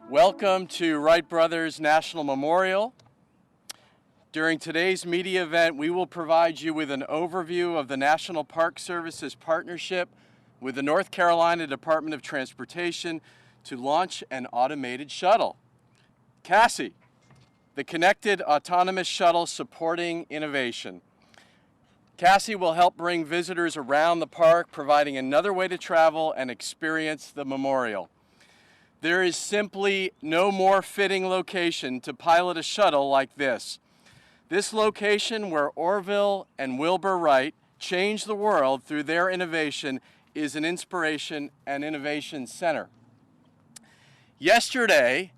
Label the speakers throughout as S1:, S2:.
S1: Welcome to Wright Brothers National Memorial. During today's media event, we will provide you with an overview of the National Park Service's partnership with the North Carolina Department of Transportation to launch an automated shuttle. CASSI, the Connected Autonomous Shuttle Supporting Innovation. CASSI will help bring visitors around the park, providing another way to travel and experience the memorial. There is simply no more fitting location to pilot a shuttle like this. This location, where Orville and Wilbur Wright changed the world through their innovation, is an inspiration and innovation center. Yesterday,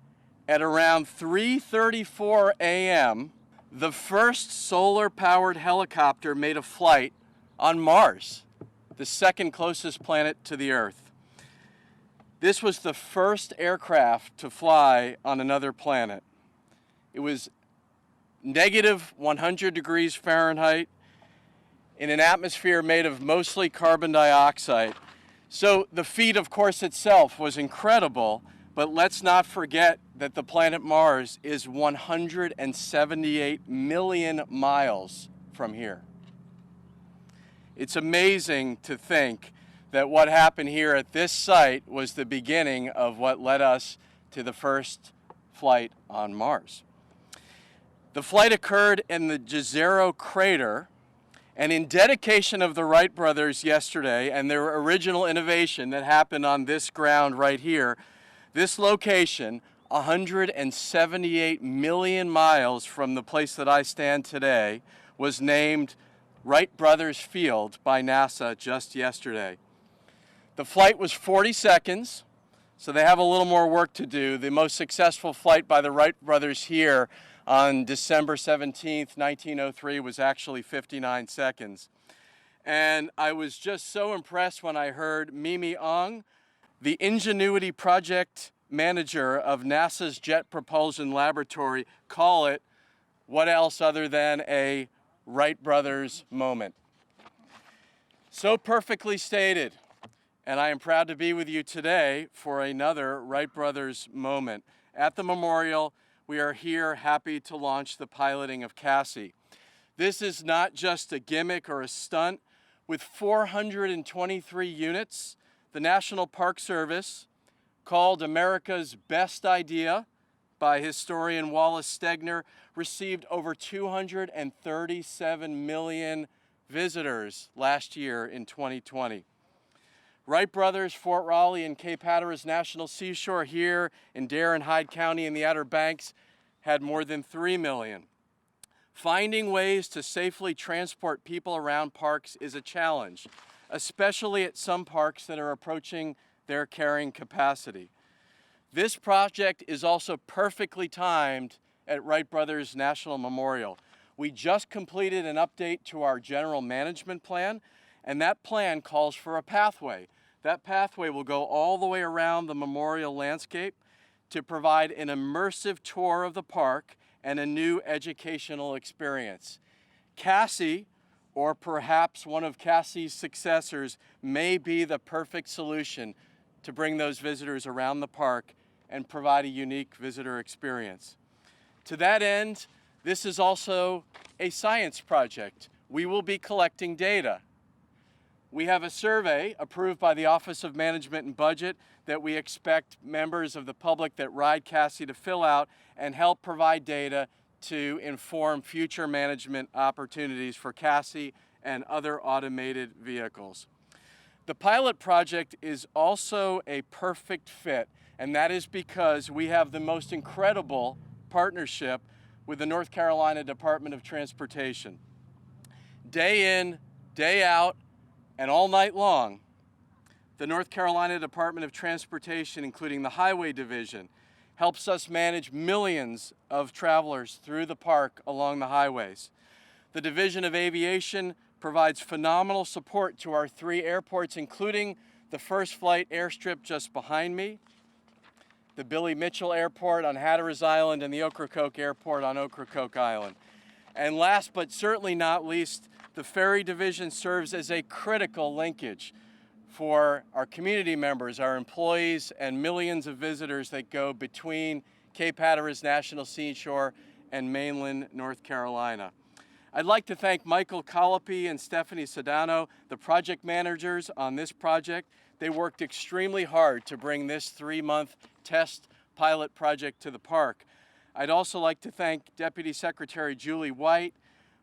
S1: at around 3:34 a.m., the first solar-powered helicopter made a flight on Mars, the second closest planet to the Earth. This was the first aircraft to fly on another planet. It was negative 100 degrees Fahrenheit in an atmosphere made of mostly carbon dioxide. So the feat, of course, itself was incredible, but let's not forget that the planet Mars is 178 million miles from here. It's amazing to think that what happened here at this site was the beginning of what led us to the first flight on Mars. The flight occurred in the Jezero crater, and in dedication of the Wright brothers yesterday and their original innovation that happened on this ground right here, this location, 178 million miles from the place that I stand today, was named Wright Brothers Field by NASA just yesterday. The flight was 40 seconds, so they have a little more work to do. The most successful flight by the Wright brothers here on December 17th, 1903 was actually 59 seconds. And I was just so impressed when I heard Mimi Ong, the Ingenuity Project Manager of NASA's Jet Propulsion Laboratory, call it what else other than a Wright brothers moment. So perfectly stated. And I am proud to be with you today for another Wright Brothers moment. At the memorial, we are here happy to launch the piloting of CASSI. This is not just a gimmick or a stunt. With 423 units, the National Park Service, called America's Best Idea by historian Wallace Stegner, received over 237 million visitors last year in 2020. Wright Brothers, Fort Raleigh, and Cape Hatteras National Seashore here in Dare and Hyde County in the Outer Banks had more than 3 million. Finding ways to safely transport people around parks is a challenge, especially at some parks that are approaching their carrying capacity. This project is also perfectly timed at Wright Brothers National Memorial. We just completed an update to our general management plan, and that plan calls for a pathway. That pathway will go all the way around the memorial landscape to provide an immersive tour of the park and a new educational experience. CASSI, or perhaps one of CASSI's successors, may be the perfect solution to bring those visitors around the park and provide a unique visitor experience. To that end, this is also a science project. We will be collecting data. We have a survey approved by the Office of Management and Budget that we expect members of the public that ride CASSI to fill out and help provide data to inform future management opportunities for CASSI and other automated vehicles. The pilot project is also a perfect fit, and that is because we have the most incredible partnership with the North Carolina Department of Transportation. Day in, day out, and all night long, the North Carolina Department of Transportation, including the Highway Division, helps us manage millions of travelers through the park along the highways. The Division of Aviation provides phenomenal support to our 3 airports, including the First Flight airstrip just behind me, the Billy Mitchell Airport on Hatteras Island, and the Ocracoke Airport on Ocracoke Island. And last but certainly not least, the Ferry Division serves as a critical linkage for our community members, our employees, and millions of visitors that go between Cape Hatteras National Seashore and mainland North Carolina. I'd like to thank Michael Colopy and Stephanie Sedano, the project managers on this project. They worked extremely hard to bring this 3-month test pilot project to the park. I'd also like to thank Deputy Secretary Julie White,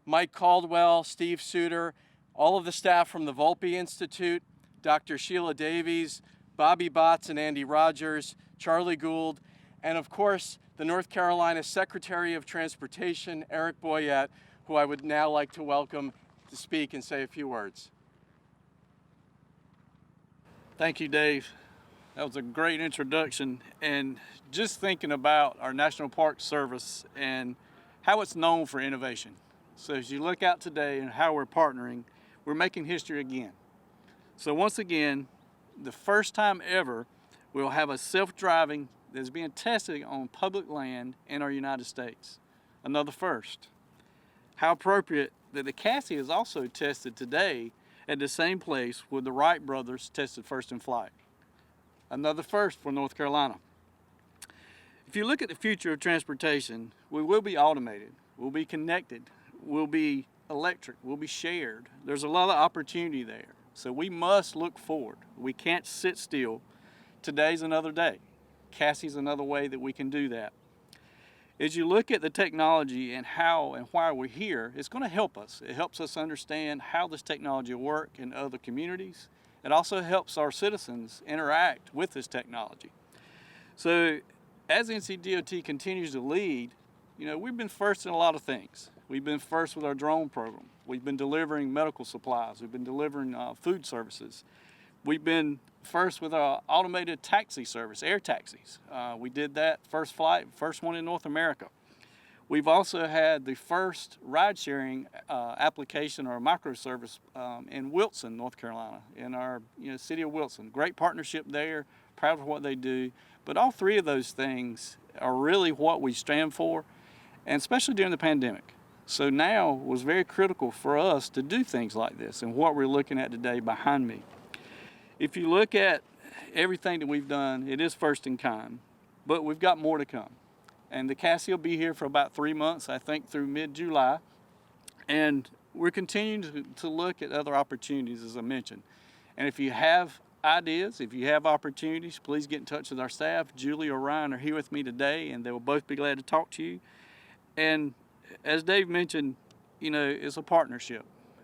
S1: Mike Caldwell, Steve Suter, all of the staff from the Volpe Institute, Dr. Sheila Davies, Bobby Botts and Andy Rogers, Charlie Gould, and of course, the North Carolina Secretary of Transportation, Eric Boyette, who I would now like to welcome to speak and say a few words.
S2: Thank you, Dave. That was a great introduction. And just thinking about our National Park Service and how it's known for innovation. So as you look out today and how we're partnering, we're making history again. So once again, the first time ever, we'll have a self-driving that's being tested on public land in our United States. Another first. How appropriate that the CASSI is also tested today at the same place where the Wright brothers tested first in flight. Another first for North Carolina. If you look at the future of transportation, we will be automated, we'll be connected, we'll be electric, we'll be shared. There's a lot of opportunity there. So we must look forward. We can't sit still. Today's another day. CASSI's another way that we can do that. As you look at the technology and how and why we're here, it's going to help us. It helps us understand how this technology will work in other communities. It also helps our citizens interact with this technology. So as NCDOT continues to lead, we've been first in a lot of things. We've been first with our drone program. We've been delivering medical supplies. We've been delivering food services. We've been first with our automated taxi service, air taxis. We did that first flight, first one in North America. We've also had the first ride-sharing application or microservice in Wilson, North Carolina, in our city of Wilson. Great partnership there, proud of what they do. But all three of those things are really what we stand for, and especially during the pandemic. So now was very critical for us to do things like this and what we're looking at today behind me. If you look at everything that we've done, it is first in kind, but we've got more to come. And the CASSI will be here for about 3 months, I think through mid-July. And we're continuing to look at other opportunities, as I mentioned. And if you have ideas, if you have opportunities, please get in touch with our staff. Julie or Ryan are here with me today, and they will both be glad to talk to you. And as Dave mentioned, it's a partnership.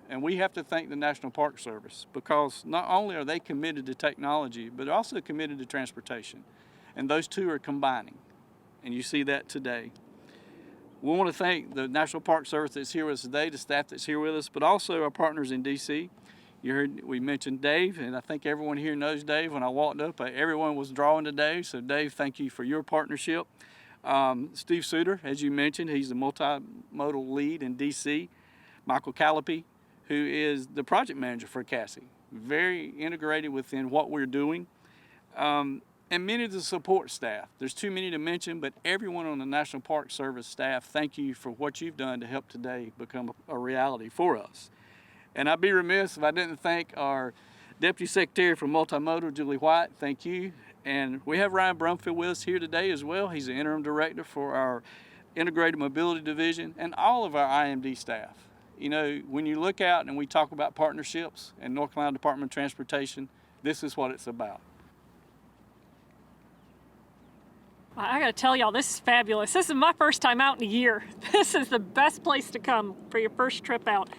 S2: And we have to thank the National Park Service because not only are they committed to technology, but also committed to transportation. And those two are combining. And you see that today. We want to thank the National Park Service that's here with us today, the staff that's here with us, but also our partners in D.C. You heard we mentioned Dave, and I think everyone here knows Dave. When I walked up, everyone was drawing to Dave. So Dave, thank you for your partnership. Steve Suter, as you mentioned, he's the multimodal lead in D.C. Michael Colopy, who is the project manager for CASSI, very integrated within what we're doing. And many of the support staff. There's too many to mention, but everyone on the National Park Service staff, thank you for what you've done to help today become a reality for us. And I'd be remiss if I didn't thank our Deputy Secretary for Multimodal, Julie White, thank you. And we have Ryan Brumfield with us here today as well. He's the interim director for our Integrated Mobility Division and all of our IMD staff. When you look out and we talk about partnerships and North Carolina Department of Transportation, this is what it's about.
S3: I gotta tell y'all, this is fabulous. This is my first time out in a year. This is the best place to come for your first trip out.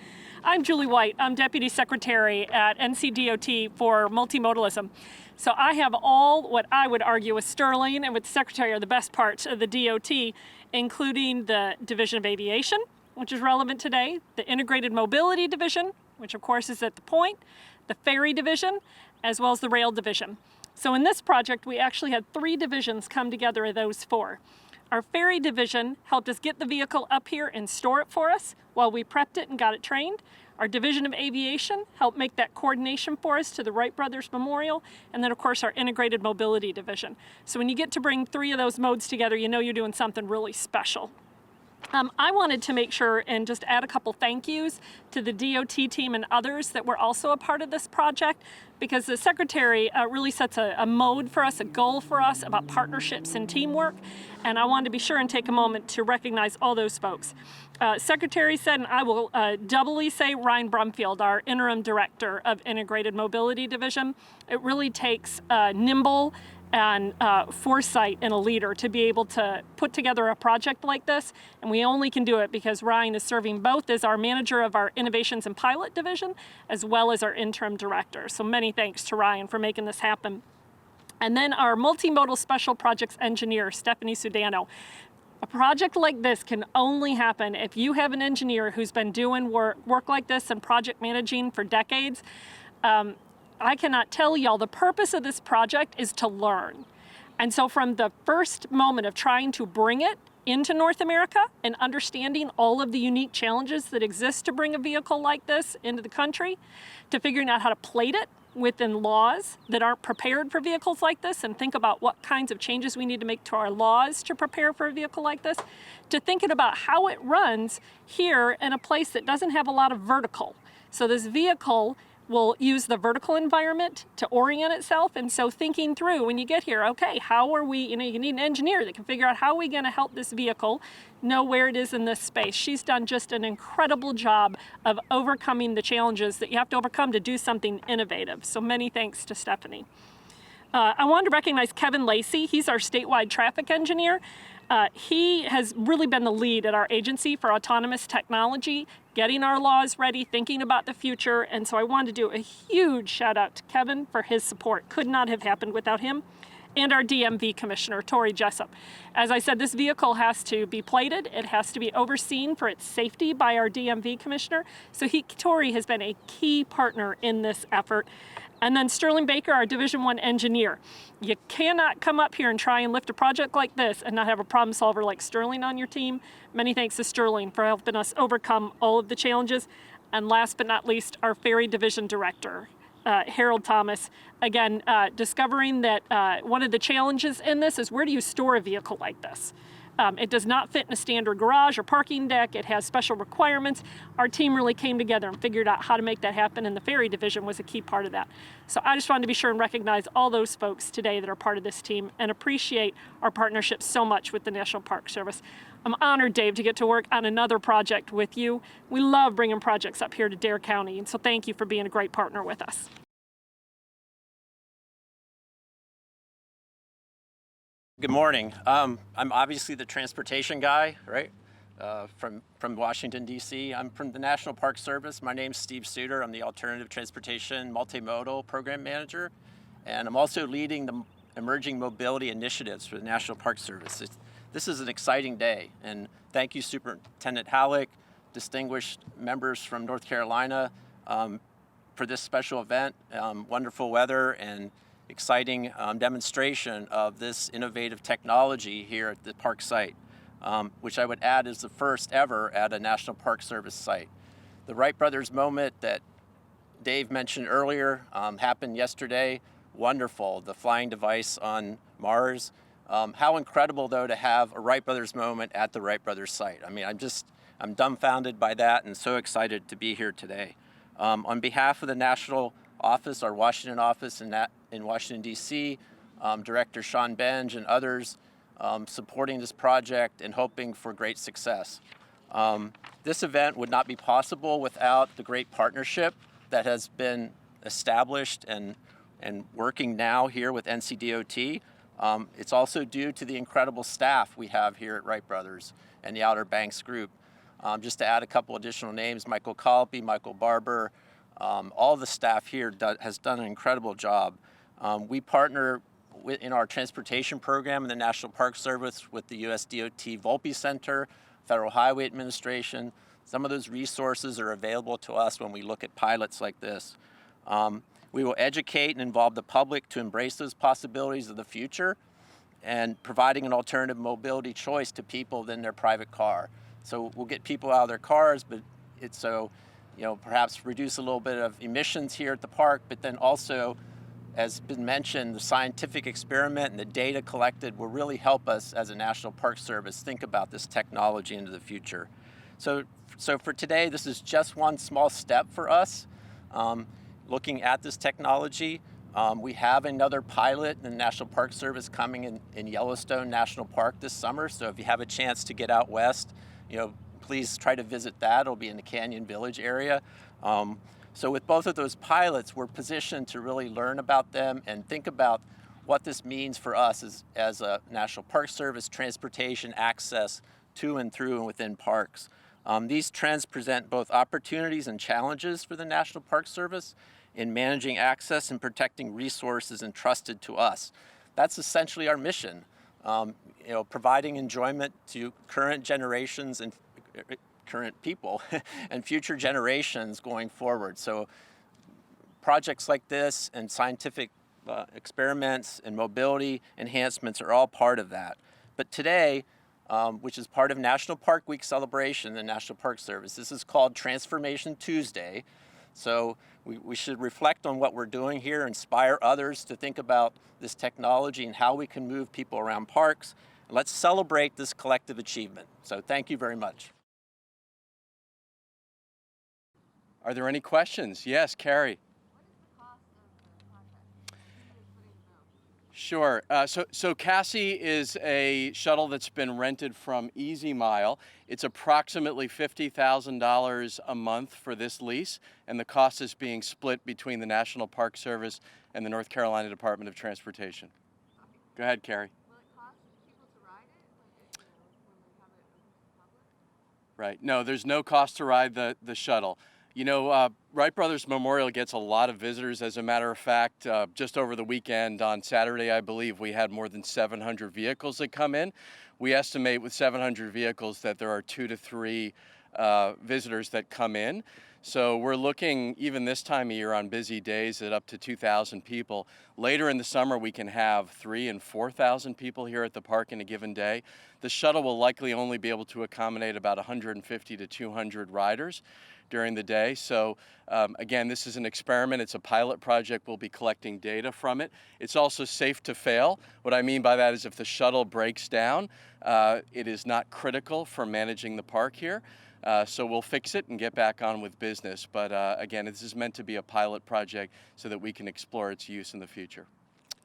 S3: I'm Julie White. I'm Deputy Secretary at NCDOT for Multimodalism. So I have all what I would argue with Sterling and with the Secretary are the best parts of the DOT, including the Division of Aviation, which is relevant today, the Integrated Mobility Division, which of course is at the point, the Ferry Division, as well as the Rail Division. So in this project, we actually had 3 divisions come together of those 4. Our Ferry Division helped us get the vehicle up here and store it for us while we prepped it and got it trained. Our Division of Aviation helped make that coordination for us to the Wright Brothers Memorial, and then of course our Integrated Mobility Division. So when you get to bring 3 of those modes together, you know you're doing something really special. I wanted to make sure and just add a couple thank yous to the DOT team and others that were also a part of this project, because the Secretary really sets a mode for us, a goal for us about partnerships and teamwork, and I wanted to be sure and take a moment to recognize all those folks. Secretary said, and I will doubly say, Ryan Brumfield, our Interim Director of Integrated Mobility Division. It really takes nimble and foresight in a leader to be able to put together a project like this. And we only can do it because Ryan is serving both as our manager of our Innovations and Pilot Division, as well as our interim director. So many thanks to Ryan for making this happen. And then our multimodal special projects engineer, Stephanie Sudano. A project like this can only happen if you have an engineer who's been doing work like this and project managing for decades. I cannot tell y'all, the purpose of this project is to learn. And so from the first moment of trying to bring it into North America and understanding all of the unique challenges that exist to bring a vehicle like this into the country, to figuring out how to plate it within laws that aren't prepared for vehicles like this and think about what kinds of changes we need to make to our laws to prepare for a vehicle like this, to thinking about how it runs here in a place that doesn't have a lot of vertical. So this vehicle will use the vertical environment to orient itself. And so thinking through when you get here, okay, how are we, you need an engineer that can figure out how are we going to help this vehicle know where it is in this space. She's done just an incredible job of overcoming the challenges that you have to overcome to do something innovative. So many thanks to Stephanie. I wanted to recognize Kevin Lacy. He's our statewide traffic engineer. He has really been the lead at our agency for autonomous technology, getting our laws ready, thinking about the future. And so I wanted to do a huge shout out to Kevin for his support. Could not have happened without him. And our DMV commissioner, Tori Jessup. As I said, this vehicle has to be plated. It has to be overseen for its safety by our DMV commissioner. So Tori has been a key partner in this effort. And then Sterling Baker, our Division I engineer. You cannot come up here and try and lift a project like this and not have a problem solver like Sterling on your team. Many thanks to Sterling for helping us overcome all of the challenges. And last but not least, our Ferry Division Director, Harold Thomas. Again, discovering that one of the challenges in this is where do you store a vehicle like this? It does not fit in a standard garage or parking deck. It has special requirements. Our team really came together and figured out how to make that happen, and the Ferry Division was a key part of that. So I just wanted to be sure and recognize all those folks today that are part of this team and appreciate our partnership so much with the National Park Service. I'm honored, Dave, to get to work on another project with you. We love bringing projects up here to Dare County, and so thank you for being a great partner with us.
S4: Good morning. I'm obviously the transportation guy, right? From Washington, D.C. I'm from the National Park Service. My name's Steve Suter. I'm the Alternative Transportation Multimodal Program Manager, and I'm also leading the Emerging Mobility Initiatives for the National Park Service. This is an exciting day, and thank you, Superintendent Halleck, distinguished members from North Carolina, for this special event. Wonderful weather and exciting demonstration of this innovative technology here at the park site, which I would add is the first ever at a National Park Service site. The Wright Brothers moment that Dave mentioned earlier happened yesterday. Wonderful, the flying device on Mars. How incredible, though, to have a Wright Brothers moment at the Wright Brothers site. I mean, I'm dumbfounded by that and so excited to be here today. On behalf of the National Office, our Washington office in Washington, D.C., Director Sean Benge and others supporting this project and hoping for great success. This event would not be possible without the great partnership that has been established and working now here with NCDOT. It's also due to the incredible staff we have here at Wright Brothers and the Outer Banks Group. Just to add a couple additional names, Michael Colby, Michael Barber, all the staff here has done an incredible job. We partner in our transportation program in the National Park Service with the US DOT Volpe Center, Federal Highway Administration. Some of those resources are available to us when we look at pilots like this. We will educate and involve the public to embrace those possibilities of the future and providing an alternative mobility choice to people than their private car. So we'll get people out of their cars, but it's so, perhaps reduce a little bit of emissions here at the park, but then also as been mentioned, the scientific experiment and the data collected will really help us as a National Park Service think about this technology into the future. So for today, this is just one small step for us looking at this technology. We have another pilot in the National Park Service coming in Yellowstone National Park this summer. So if you have a chance to get out west, please try to visit that. It'll be in the Canyon Village area. So with both of those pilots, we're positioned to really learn about them and think about what this means for us as a National Park Service transportation access to and through and within parks. These trends present both opportunities and challenges for the National Park Service in managing access and protecting resources entrusted to us. That's essentially our mission, providing enjoyment to current generations and current people and future generations going forward. So projects like this and scientific experiments and mobility enhancements are all part of that. But today, which is part of National Park Week celebration in the National Park Service, this is called Transformation Tuesday. So we should reflect on what we're doing here, inspire others to think about this technology and how we can move people around parks. Let's celebrate this collective achievement. So thank you very much.
S1: Are there any questions? Yes, Carrie. Sure. So CASSI is a shuttle that's been rented from Easy Mile. It's approximately $50,000 a month for this lease, and the cost is being split between the National Park Service and the North Carolina Department of Transportation. Go ahead, Carrie.
S5: Will it cost people to ride it when we have it open to the public?
S1: Right. No, there's no cost to ride the shuttle. Wright Brothers Memorial gets a lot of visitors. As a matter of fact, just over the weekend on Saturday, I believe, we had more than 700 vehicles that come in. We estimate with 700 vehicles that there are 2 to 3 visitors that come in. So we're looking, even this time of year on busy days, at up to 2,000 people. Later in the summer, we can have 3,000 and 4,000 people here at the park in a given day. The shuttle will likely only be able to accommodate about 150 to 200 riders during the day. So again, this is an experiment. It's a pilot project. We'll be collecting data from it. It's also safe to fail. What I mean by that is if the shuttle breaks down, it is not critical for managing the park here. So we'll fix it and get back on with business. But again, this is meant to be a pilot project so that we can explore its use in the future.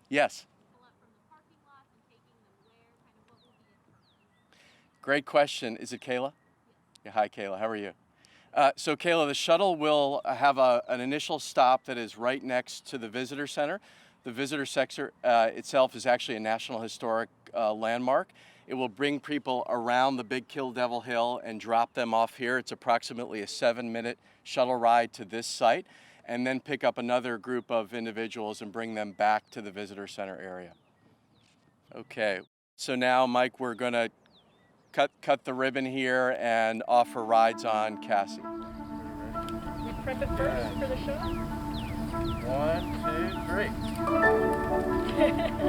S1: Yes?
S5: From the parking lot and taking them where? Kind of what will be its purpose?
S1: Great question. Is it Kayla? Yes. Yeah, hi, Kayla. How are you? So Kayla, the shuttle will have an initial stop that is right next to the visitor center. The visitor sector itself is actually a National Historic Landmark. It will bring people around the Big Kill Devil Hill and drop them off here. It's approximately a 7-minute shuttle ride to this site, and then pick up another group of individuals and bring them back to the visitor center area. Okay, so now, Mike, we're gonna cut the ribbon here and offer rides on CASSI.
S3: We prep it first for the show.
S1: 1, 2, 3.